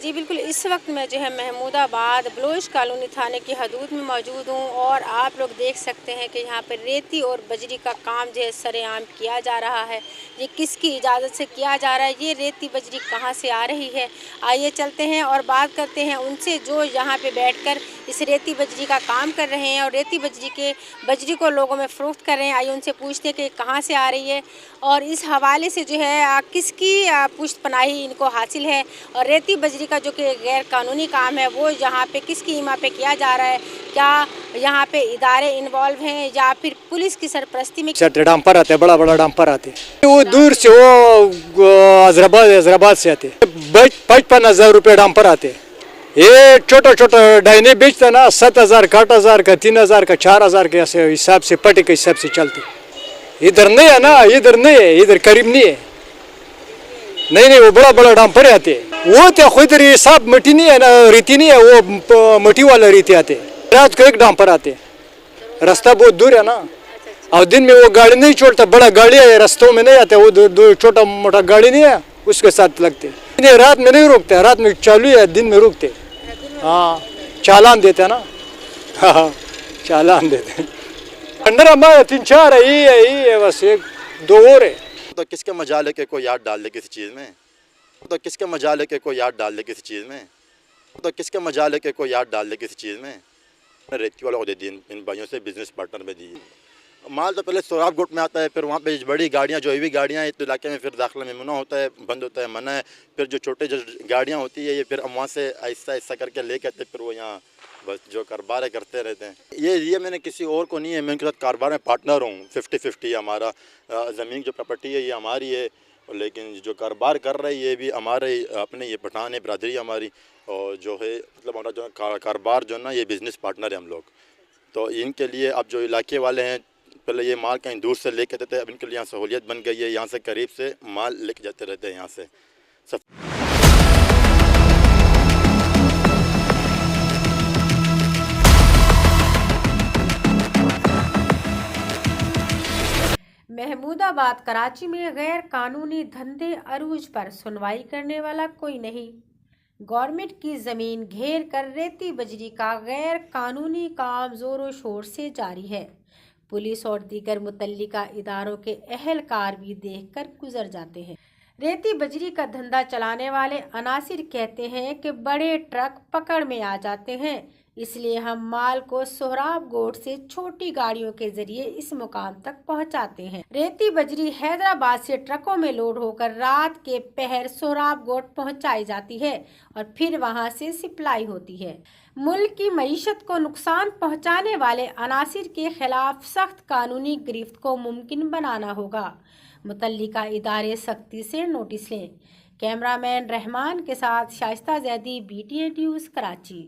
जी बिल्कुल, इस वक्त मैं जो है महमूदाबाद बलोच कॉलोनी थाने की हदूद में मौजूद हूँ और आप लोग देख सकते हैं कि यहाँ पर रेती और बजरी का काम जो है सरेआम किया जा रहा है। ये किसकी इजाज़त से किया जा रहा है, ये रेती बजरी कहाँ से आ रही है, आइए चलते हैं और बात करते हैं उनसे जो यहाँ पे बैठकर इस रेती बजरी का काम कर रहे हैं और रेती बजरी को लोगों में फ़रोख्त कर रहे हैं। आइए उनसे पूछते हैं कि कहाँ से आ रही है और इस हवाले से जो है किसकी पुश्त पनाही इनको हासिल है और रेती बजरी का जो कि गैर कानूनी काम है वो यहाँ पे किसकी ईमा पे किया जा रहा है। क्या यहाँ पे इदारे इन्वॉल्व हैं या फिर पुलिस की सरपरस्ती में। डंपर आते, बड़ा बड़ा डंपर आते, वो दूर से, वो हैदराबाद से आते। 55,000 रुपये डंपर आते। ये छोटा छोटा डायने बेचता ना 7,000 का, 8,000 का, 3,000 का, 4,000 के ऐसे हिसाब से, पटे के हिसाब से चलते। इधर नहीं है ना, इधर नहीं है, इधर करीब नहीं है। नहीं, वो बड़ा बड़ा डंपर आते। वो तो खुद साफ मिट्टी नहीं है ना, रेती नहीं है, वो मिट्टी वाला रेती आते। रात को एक डंपर आते, रास्ता बहुत दूर है ना, और दिन में वो गाड़ी नहीं छोड़ता, बड़ा गाड़ी है रास्तों में नहीं आता, वो छोटा मोटा गाड़ी नहीं है उसके साथ लगते। रात में नहीं रुकते, रात में चालू है, दिन में रुकते। हाँ, चालान देते ना। हाँ, चालान देते। अंडर हमारे 3-4 है, यही है बस, 1-2 और है। तो किसके मजाल है कि कोई याद डाल दे किसी चीज़ में, तो किसके मजाल है कि कोई याद डाल दे किसी चीज़ में, तो किसके मजाल है कि कोई याद डाल दे किसी चीज़ में। रेती वाला को दे दी इन भाइयों से, बिजनेस पार्टनर में दी। माल तो पहले सोराब गोट में आता है, फिर वहाँ पे बड़ी गाड़ियाँ जो हेवी गाड़ियाँ हैं तो इलाके में फिर दाखिला में मना होता है, बंद होता है, मना है। फिर जो छोटे जो गाड़ियाँ होती है ये फिर वहाँ से ऐसा ऐसा करके लेके आते, फिर वो यहाँ बस जो कारोबार करते रहते हैं। ये मैंने किसी और को नहीं है, मैं उनके साथ कारोबार में पार्टनर हूँ। 50-50 हमारा, ज़मीन जो प्रॉपर्टी है ये हमारी है, लेकिन जो कारोबार कर रहा है ये भी हमारे अपने, ये पठान है, बरादरी हमारी, और जो है मतलब हमारा जो कारोबार जो ना ये बिज़नेस पार्टनर है हम लोग। तो इनके लिए अब जो इलाके वाले हैं, पहले ये माल कहीं दूर से लेके आते थे, अब इनके लिए यहाँ सहूलियत बन गई है, यहाँ से करीब से माल लेके जाते रहते हैं यहाँ से सब। महमूदाबाद कराची में गैर कानूनी धंधे अरूज पर सुनवाई करने वाला कोई नहीं। गवर्नमेंट की जमीन घेर कर रेती बजरी का गैर कानूनी काम जोरों शोर से जारी है। पुलिस और दीगर मुतल्लिका इदारों के अहलकार भी देखकर गुजर जाते हैं। रेती बजरी का धंधा चलाने वाले अनासिर कहते हैं कि बड़े ट्रक पकड़ में आ जाते हैं, इसलिए हम माल को सोहराब गोट से छोटी गाड़ियों के जरिए इस मुकाम तक पहुंचाते हैं। रेती बजरी हैदराबाद से ट्रकों में लोड होकर रात के पहर सोहराब गोट पहुंचाई जाती है और फिर वहां से सप्लाई होती है। मुल्क की मईशत को नुकसान पहुंचाने वाले अनासिर के खिलाफ सख्त कानूनी गिरफ्त को मुमकिन बनाना होगा। मुतल्लिका इदारे सख्ती से नोटिस लें। कैमरामैन रहमान के साथ शाइस्ता जैदी, BTN न्यूज़, कराची।